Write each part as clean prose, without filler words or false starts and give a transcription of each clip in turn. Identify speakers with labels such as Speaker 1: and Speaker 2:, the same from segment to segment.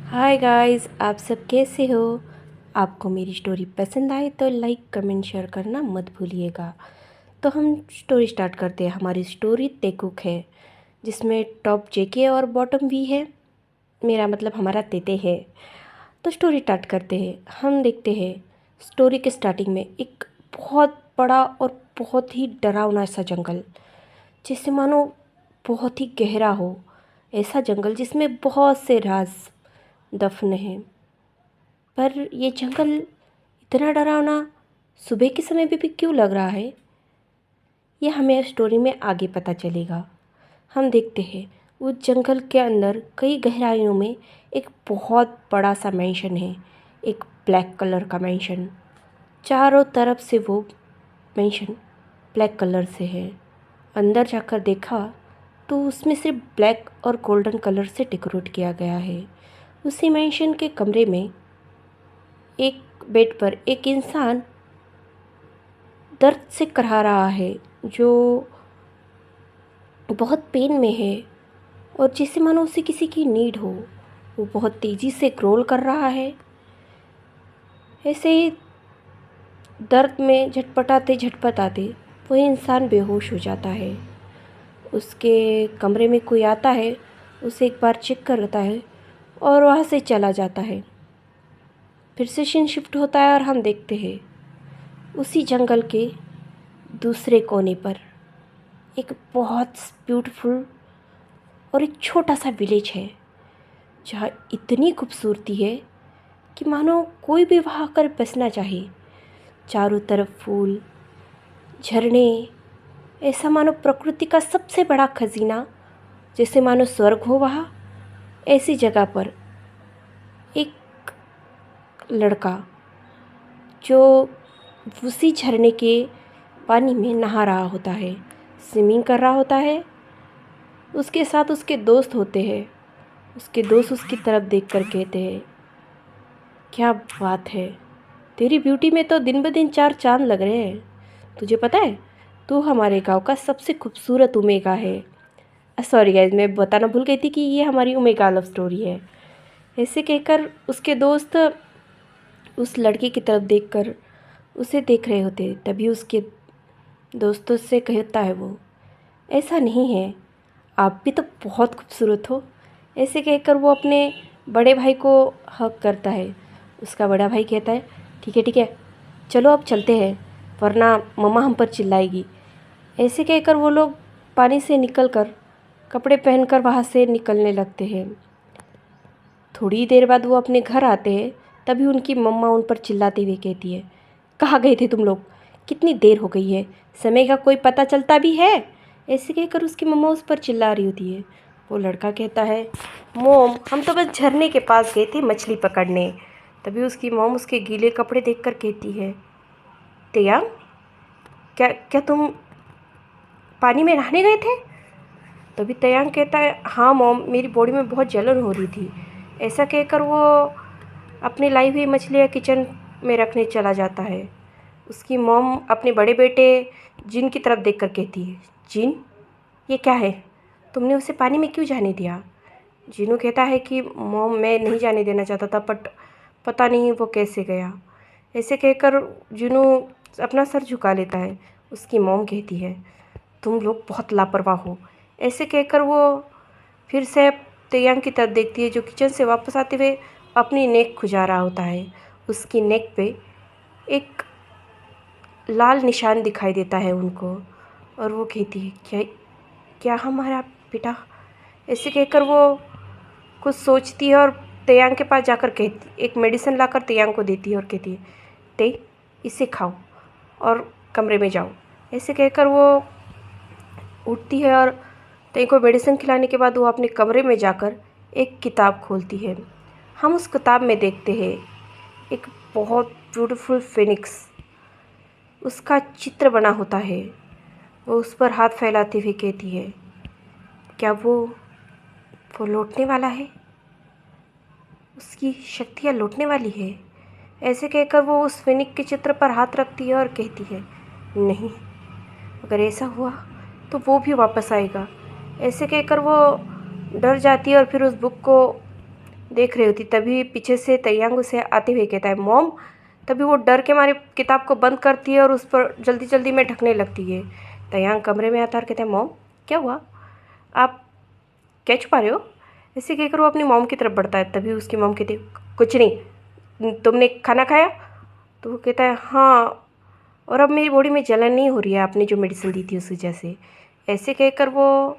Speaker 1: Hi guys, आप सब कैसे हो। आपको मेरी स्टोरी पसंद आए तो लाइक कमेंट शेयर करना मत भूलिएगा। तो हम स्टोरी स्टार्ट करते हैं। हमारी स्टोरी तेकुक है, जिसमें टॉप जेके और बॉटम वी है। मेरा मतलब हमारा तेते है। तो स्टोरी स्टार्ट करते हैं। हम देखते हैं स्टोरी के स्टार्टिंग में एक बहुत बड़ा और बहुत ही डरावना सा जंगल, जैसे मानो बहुत ही गहरा हो। ऐसा जंगल जिसमें बहुत से राज दफन हैं। पर ये जंगल इतना डरावना सुबह के समय भी क्यों लग रहा है, ये हमें स्टोरी में आगे पता चलेगा। हम देखते हैं उस जंगल के अंदर कई गहराइयों में एक बहुत बड़ा सा मैंशन है। एक ब्लैक कलर का मैंशन। चारों तरफ से वो मैंशन ब्लैक कलर से है। अंदर जाकर देखा तो उसमें सिर्फ ब्लैक और गोल्डन कलर से डेकोरेट किया गया है। उसी मैंशन के कमरे में एक बेड पर एक इंसान दर्द से कराह रहा है, जो बहुत पेन में है और जैसे मानो उसे किसी की नीड हो। वो बहुत तेज़ी से क्रोल कर रहा है। ऐसे ही दर्द में झटपटाते झटपटाते वो इंसान बेहोश हो जाता है। उसके कमरे में कोई आता है, उसे एक बार चेक करता है और वहाँ से चला जाता है। फिर से सीन शिफ्ट होता है और हम देखते हैं उसी जंगल के दूसरे कोने पर एक बहुत ब्यूटीफुल और एक छोटा सा विलेज है, जहाँ इतनी खूबसूरती है कि मानो कोई भी वहाँ आकर बसना चाहे। चारों तरफ फूल, झरने, ऐसा मानो प्रकृति का सबसे बड़ा खजीना, जैसे मानो स्वर्ग हो वहाँ। ऐसी जगह पर एक लड़का जो उसी झरने के पानी में नहा रहा होता है, स्विमिंग कर रहा होता है। उसके साथ उसके दोस्त होते हैं। उसके दोस्त उसकी तरफ देखकर कहते हैं, क्या बात है, तेरी ब्यूटी में तो दिन ब दिन चार चांद लग रहे हैं। तुझे पता है, तू हमारे गांव का सबसे खूबसूरत उमेगा है। सॉरी गाइज, मैं बताना भूल गई थी कि ये हमारी उमेगा लव स्टोरी है। ऐसे कहकर उसके दोस्त उस लड़के की तरफ देखकर उसे देख रहे होते। तभी उसके दोस्तों से कहता है वो, ऐसा नहीं है, आप भी तो बहुत खूबसूरत हो। ऐसे कहकर वो अपने बड़े भाई को हक करता है। उसका बड़ा भाई कहता है, ठीक है, चलो अब चलते हैं, वरना मम्मा हम पर चिल्लाएगी। ऐसे कहकर वो लोग पानी से निकलकर कपड़े पहनकर वहाँ से निकलने लगते हैं। थोड़ी देर बाद वो अपने घर आते हैं। तभी उनकी मम्मा उन पर चिल्लाते हुए कहती है, कहाँ गए थे तुम लोग, कितनी देर हो गई है, समय का कोई पता चलता भी है। ऐसे कहकर उसकी मम्मा उस पर चिल्ला रही होती है। वो लड़का कहता है, मोम हम तो बस झरने के पास गए थे मछली पकड़ने। तभी उसकी मोम उसके गीले कपड़े देखकर कहती है, तेयांग, क्या क्या तुम पानी में नहाने गए थे। तभी तेयांग कहता है, हाँ मोम, मेरी बॉडी में बहुत जलन हो रही थी। ऐसा कहकर वो अपनी लाई हुई मछलियाँ किचन में रखने चला जाता है। उसकी मॉम अपने बड़े बेटे जिन की तरफ देखकर कहती है, जिन, ये क्या है, तुमने उसे पानी में क्यों जाने दिया। जिनू कहता है कि मॉम, मैं नहीं जाने देना चाहता था, बट पता नहीं वो कैसे गया। ऐसे कहकर जिनू अपना सर झुका लेता है। उसकी मॉम कहती है, तुम लोग बहुत लापरवाह हो। ऐसे कहकर वो फिर से तेयांग की तरफ देखती है, जो किचन से वापस आते हुए अपनी नेक खुजा रहा होता है। उसकी नेक पे एक लाल निशान दिखाई देता है उनको, और वो कहती है, क्या क्या हमारा बेटा। ऐसे कहकर वो कुछ सोचती है और तेयांग के पास जाकर कहती, एक मेडिसिन लाकर तेयांग को देती है और कहती है, ते इसे खाओ और कमरे में जाओ। ऐसे कहकर वो उठती है और तेई को मेडिसिन खिलाने के बाद वो अपने कमरे में जाकर एक किताब खोलती है। हम उस किताब में देखते हैं एक बहुत ब्यूटीफुल फिनिक्स, उसका चित्र बना होता है। वो उस पर हाथ फैलाते हुए कहती है, क्या वो लौटने वाला है, उसकी शक्तियाँ लौटने वाली है। ऐसे कहकर वो उस फिनिक्स के चित्र पर हाथ रखती है और कहती है, नहीं, अगर ऐसा हुआ तो वो भी वापस आएगा। ऐसे कहकर वो डर जाती है और फिर उस बुक को देख रही होती, तभी पीछे से तैयांग उसे आते हुए कहता है मॉम। तभी वो डर के मारे किताब को बंद करती है और उस पर जल्दी जल्दी में ढकने लगती है। तैयांग कमरे में आता है और कहता है मॉम क्या हुआ, आप क्या छुपा रहे हो? ऐसे कहकर वो अपनी मॉम की तरफ बढ़ता है। तभी उसकी मॉम कहती है कुछ नहीं, तुमने खाना खाया? तो वो कहता है हाँ, और अब मेरी बॉडी में जलन नहीं हो रही है, आपने जो मेडिसिन दी थी उस वजह से। ऐसे कहकर वो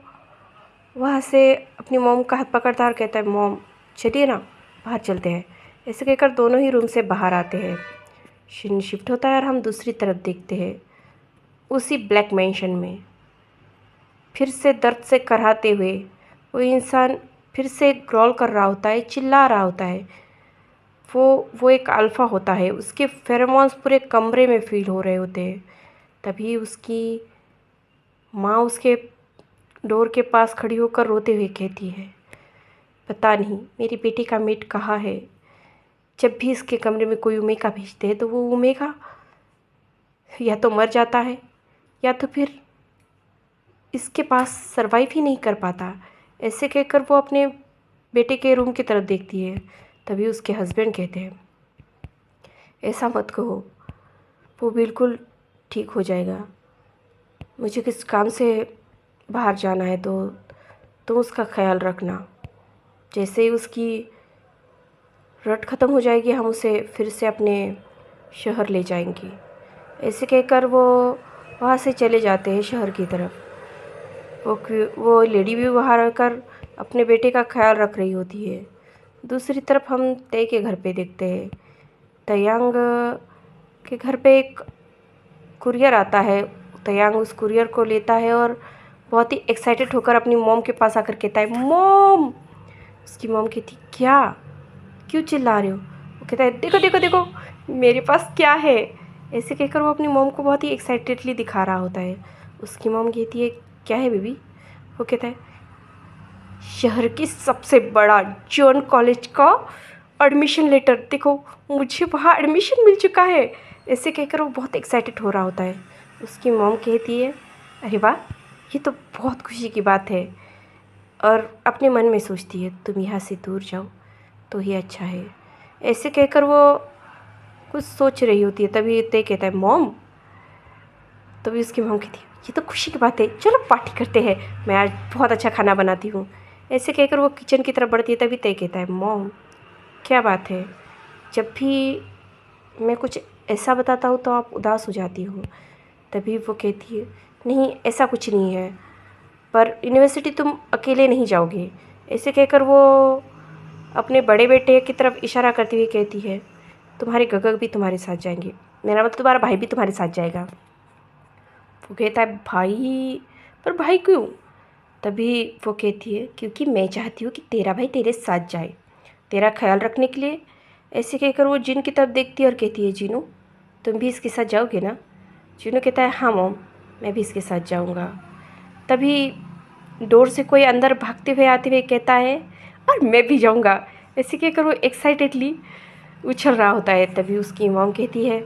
Speaker 1: वहाँ से अपनी मॉम का हाथ पकड़ता है और कहता है मॉम चलिए ना बाहर चलते हैं। ऐसे कहकर दोनों ही रूम से बाहर आते हैं। सीन शिफ्ट होता है और हम दूसरी तरफ देखते हैं। उसी ब्लैक मैंशन में फिर से दर्द से कराहते हुए वो इंसान फिर से ग्रॉल कर रहा होता है, चिल्ला रहा होता है। वो एक अल्फ़ा होता है, उसके फेरोमोन्स पूरे कमरे में फील हो रहे होते हैं। तभी उसकी माँ उसके डोर के पास खड़ी होकर रोते हुए कहती है पता नहीं मेरी बेटी का मेट कहाँ है। जब भी इसके कमरे में कोई ओमेगा भेजते हैं तो वो ओमेगा या तो मर जाता है या तो फिर इसके पास सरवाइव ही नहीं कर पाता। ऐसे कहकर वो अपने बेटे के रूम की तरफ देखती है। तभी उसके हस्बैंड कहते हैं ऐसा मत कहो, वो बिल्कुल ठीक हो जाएगा। मुझे किस काम से बाहर जाना है तो तुम उसका ख्याल रखना। जैसे ही उसकी रट ख़त्म हो जाएगी हम उसे फिर से अपने शहर ले जाएंगे। ऐसे कहकर वो वहाँ से चले जाते हैं शहर की तरफ। वो लेडी भी बाहर आकर अपने बेटे का ख्याल रख रही होती है। दूसरी तरफ हम तय के घर पे देखते हैं। तयांग के घर पे एक कुरियर आता है। तयांग उस कुरियर को लेता है और बहुत ही एक्साइटेड होकर अपनी मॉम के पास आकर कहता है मॉम। उसकी मॉम कहती क्या, क्यों चिल्ला रहे हो? वो कहता है देखो देखो देखो मेरे पास क्या है। ऐसे कहकर वो अपनी मॉम को बहुत ही एक्साइटेडली दिखा रहा होता है। उसकी मॉम कहती है क्या है बेबी? वो कहता है शहर की सबसे बड़ा जॉन कॉलेज का एडमिशन लेटर देखो, मुझे वहाँ एडमिशन मिल चुका है। ऐसे कहकर वो बहुत एक्साइटेड हो रहा होता है। उसकी मॉम कहती है अरे वाह, ये तो बहुत खुशी की बात है। और अपने मन में सोचती है तुम यहाँ से दूर जाओ तो ही अच्छा है। ऐसे कहकर वो कुछ सोच रही होती है। तभी ते कहता है मॉम। तभी उसकी मॉम कहती है ये तो खुशी की बात है, चलो पार्टी करते हैं, मैं आज बहुत अच्छा खाना बनाती हूँ। ऐसे कहकर वो किचन की तरफ बढ़ती है। तभी ते कहता है मॉम क्या बात है, जब भी मैं कुछ ऐसा बताता हूँ तो आप उदास हो जाती हो। तभी वो कहती है नहीं ऐसा कुछ नहीं है, पर यूनिवर्सिटी तुम अकेले नहीं जाओगे। ऐसे कहकर वो अपने बड़े बेटे की तरफ इशारा करती हुई कहती है तुम्हारे गगग भी तुम्हारे साथ जाएंगे, मेरा मतलब तुम्हारा भाई भी तुम्हारे साथ जाएगा। वो कहता है भाई, पर भाई क्यों? तभी वो कहती है क्योंकि मैं चाहती हूँ कि तेरा भाई तेरे साथ जाए, तेरा ख्याल रखने के लिए। ऐसे कहकर वो जिन की तरफ देखती है और कहती है जीनू तुम भी इसके साथ जाओगे ना? जीनू कहता है हाँ मॉम, मैं भी इसके साथ जाऊँगा। तभी डोर से कोई अंदर भागते हुए आते हुए कहता है और मैं भी जाऊँगा। ऐसे कहकर वो एक्साइटेडली उछल रहा होता है। तभी उसकी मॉम कहती है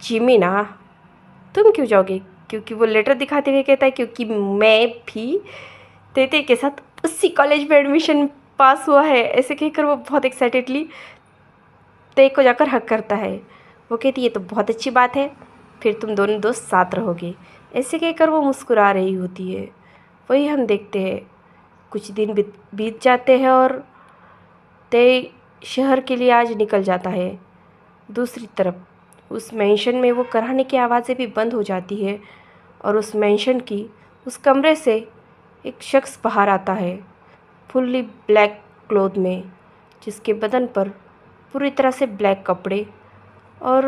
Speaker 1: जिमी ना तुम क्यों जाओगे? क्योंकि वो लेटर दिखाते हुए कहता है क्योंकि मैं भी तेते के साथ उसी कॉलेज में एडमिशन पास हुआ है। ऐसे कहकर वो बहुत एक्साइटेडली ते को जाकर हक करता है। वो कहती है तो बहुत अच्छी बात है, फिर तुम दोनों दोस्त साथ रहोगे। ऐसे कहकर वो मुस्कुरा रही होती है। वही हम देखते हैं कुछ दिन बीत जाते हैं और ते शहर के लिए आज निकल जाता है। दूसरी तरफ उस मेंशन में वो कराहने की आवाज़ें भी बंद हो जाती है और उस मेंशन की उस कमरे से एक शख्स बाहर आता है फुल्ली ब्लैक क्लोथ में, जिसके बदन पर पूरी तरह से ब्लैक कपड़े और